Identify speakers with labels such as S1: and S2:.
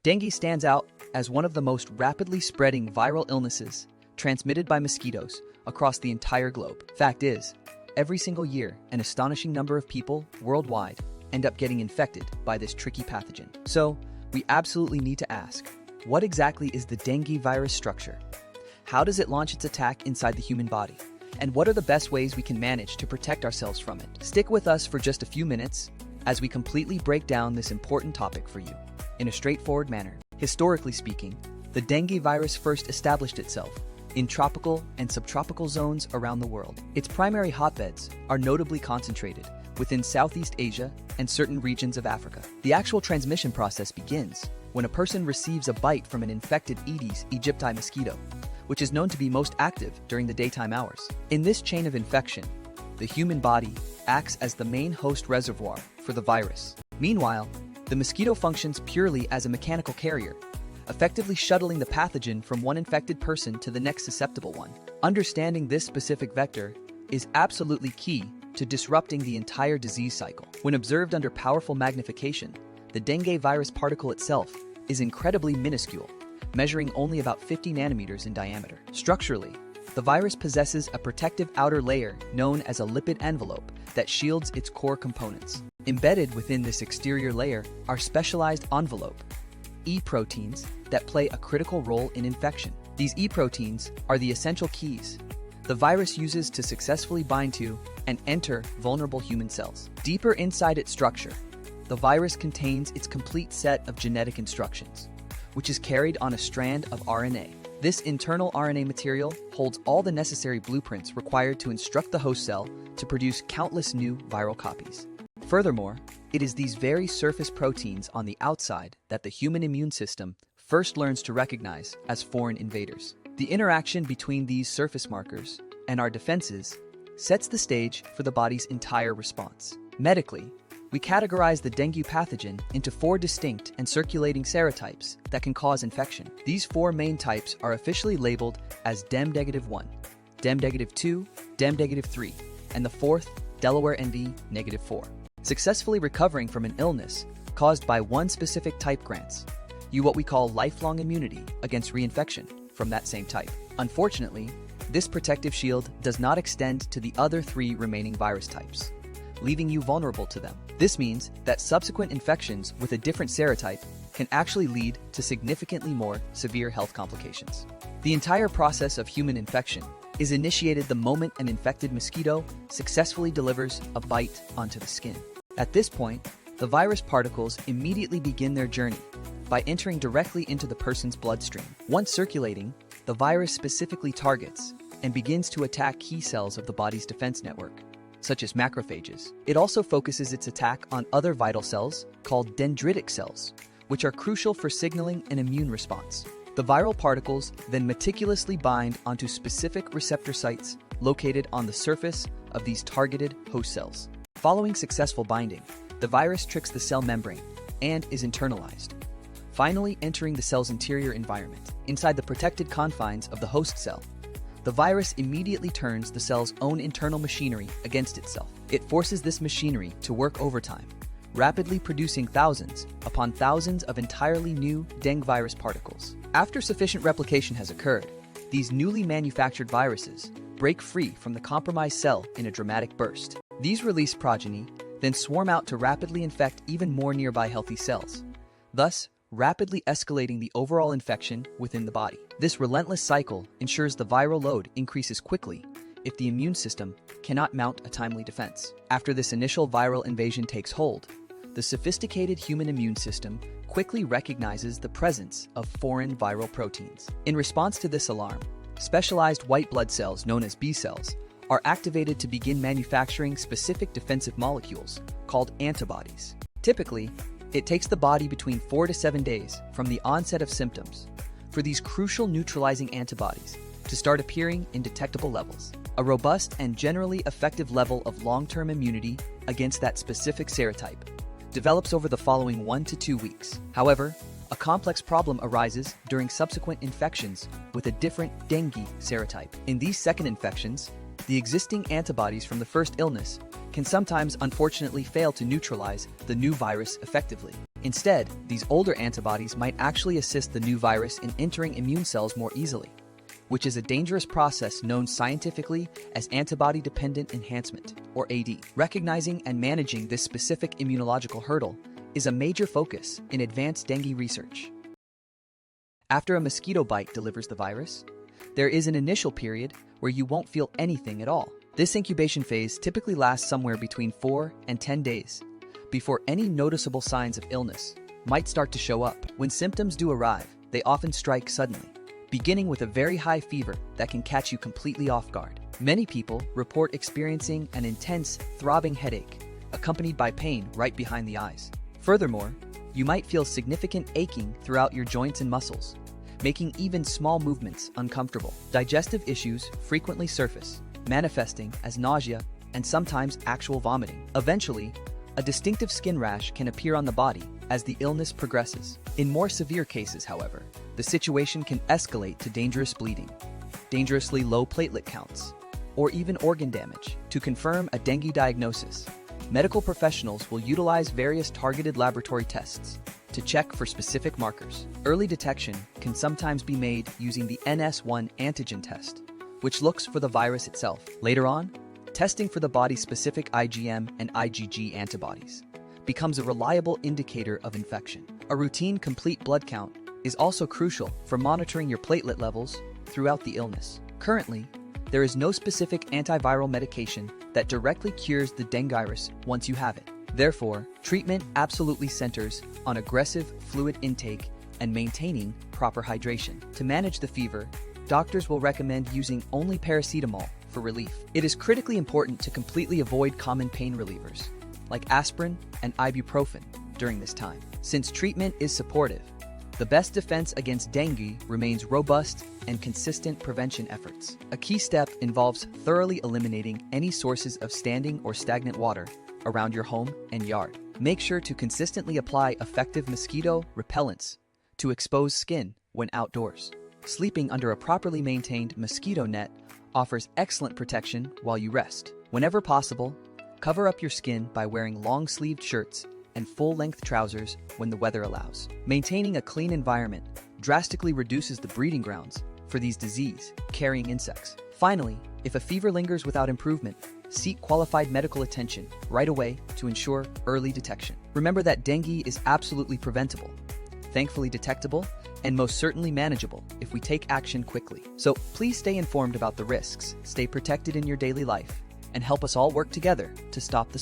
S1: Dengue stands out as one of the most rapidly spreading viral illnesses transmitted by mosquitoes across the entire globe. Fact is, every single year, an astonishing number of people worldwide end up getting infected by this tricky pathogen. So, we absolutely need to ask, what exactly is the dengue virus structure? How does it launch its attack inside the human body? And what are the best ways we can manage to protect ourselves from it? Stick with us for just a few minutes as we completely break down this important topic for you in a straightforward manner. Historically speaking, the dengue virus first established itself in tropical and subtropical zones around the world. Its primary hotbeds are notably concentrated within Southeast Asia and certain regions of Africa. The actual transmission process begins when a person receives a bite from an infected Aedes aegypti mosquito, which is known to be most active during the daytime hours. In this chain of infection, the human body acts as the main host reservoir for the virus. Meanwhile, the mosquito functions purely as a mechanical carrier, effectively shuttling the pathogen from one infected person to the next susceptible one. Understanding this specific vector is absolutely key to disrupting the entire disease cycle. When observed under powerful magnification, the dengue virus particle itself is incredibly minuscule, measuring only about 50 nanometers in diameter. Structurally, the virus possesses a protective outer layer known as a lipid envelope that shields its core components. Embedded within this exterior layer are specialized envelope, E proteins, that play a critical role in infection. These E proteins are the essential keys the virus uses to successfully bind to and enter vulnerable human cells. Deeper inside its structure, the virus contains its complete set of genetic instructions, which is carried on a strand of RNA. This internal RNA material holds all the necessary blueprints required to instruct the host cell to produce countless new viral copies. Furthermore, it is these very surface proteins on the outside that the human immune system first learns to recognize as foreign invaders. The interaction between these surface markers and our defenses sets the stage for the body's entire response. Medically, we categorize the dengue pathogen into 4 distinct and circulating serotypes that can cause infection. These 4 main types are officially labeled as Dem-1, Dem-2, Dem-3, and the 4th, Delaware NV-4. Successfully recovering from an illness caused by one specific type grants you what we call lifelong immunity against reinfection from that same type. Unfortunately, this protective shield does not extend to the other 3 remaining virus types, leaving you vulnerable to them. This means that subsequent infections with a different serotype can actually lead to significantly more severe health complications. The entire process of human infection is initiated the moment an infected mosquito successfully delivers a bite onto the skin. At this point, the virus particles immediately begin their journey by entering directly into the person's bloodstream. Once circulating, the virus specifically targets and begins to attack key cells of the body's defense network, such as macrophages. It also focuses its attack on other vital cells called dendritic cells, which are crucial for signaling an immune response. The viral particles then meticulously bind onto specific receptor sites located on the surface of these targeted host cells. Following successful binding, the virus tricks the cell membrane and is internalized, finally entering the cell's interior environment. Inside the protected confines of the host cell, the virus immediately turns the cell's own internal machinery against itself. It forces this machinery to work overtime, rapidly producing thousands upon thousands of entirely new dengue virus particles. After sufficient replication has occurred, these newly manufactured viruses break free from the compromised cell in a dramatic burst. These released progeny then swarm out to rapidly infect even more nearby healthy cells, thus rapidly escalating the overall infection within the body. This relentless cycle ensures the viral load increases quickly if the immune system cannot mount a timely defense. After this initial viral invasion takes hold, the sophisticated human immune system quickly recognizes the presence of foreign viral proteins. In response to this alarm, specialized white blood cells known as B cells are activated to begin manufacturing specific defensive molecules called antibodies. Typically, it takes the body between 4 to 7 days from the onset of symptoms for these crucial neutralizing antibodies to start appearing in detectable levels. A robust and generally effective level of long-term immunity against that specific serotype develops over the following 1 to 2 weeks. However, a complex problem arises during subsequent infections with a different dengue serotype. In these second infections, the existing antibodies from the first illness can sometimes unfortunately fail to neutralize the new virus effectively. Instead, these older antibodies might actually assist the new virus in entering immune cells more easily, which is a dangerous process known scientifically as antibody-dependent enhancement, or AD. Recognizing and managing this specific immunological hurdle is a major focus in advanced dengue research. After a mosquito bite delivers the virus, there is an initial period where you won't feel anything at all. This incubation phase typically lasts somewhere between 4 and 10 days before any noticeable signs of illness might start to show up. When symptoms do arrive, they often strike suddenly, beginning with a very high fever that can catch you completely off guard. Many people report experiencing an intense, throbbing headache, accompanied by pain right behind the eyes. Furthermore, you might feel significant aching throughout your joints and muscles, making even small movements uncomfortable. Digestive issues frequently surface, manifesting as nausea and sometimes actual vomiting. Eventually, a distinctive skin rash can appear on the body as the illness progresses. In more severe cases, however, the situation can escalate to dangerous bleeding, dangerously low platelet counts, or even organ damage. To confirm a dengue diagnosis, medical professionals will utilize various targeted laboratory tests to check for specific markers. Early detection can sometimes be made using the NS1 antigen test, which looks for the virus itself. Later on, testing for the body-specific IgM and IgG antibodies becomes a reliable indicator of infection. A routine complete blood count is also crucial for monitoring your platelet levels throughout the illness. Currently, there is no specific antiviral medication that directly cures the dengue virus once you have it. Therefore, treatment absolutely centers on aggressive fluid intake and maintaining proper hydration. To manage the fever, doctors will recommend using only paracetamol for relief. It is critically important to completely avoid common pain relievers, like aspirin and ibuprofen, during this time. Since treatment is supportive, the best defense against dengue remains robust and consistent prevention efforts. A key step involves thoroughly eliminating any sources of standing or stagnant water around your home and yard. Make sure to consistently apply effective mosquito repellents to exposed skin when outdoors. Sleeping under a properly maintained mosquito net offers excellent protection while you rest. Whenever possible, cover up your skin by wearing long-sleeved shirts and full-length trousers when the weather allows. Maintaining a clean environment drastically reduces the breeding grounds for these disease-carrying insects. Finally, if a fever lingers without improvement, seek qualified medical attention right away to ensure early detection. Remember that dengue is absolutely preventable, thankfully detectable, and most certainly manageable if we take action quickly. So please stay informed about the risks, stay protected in your daily life, and help us all work together to stop the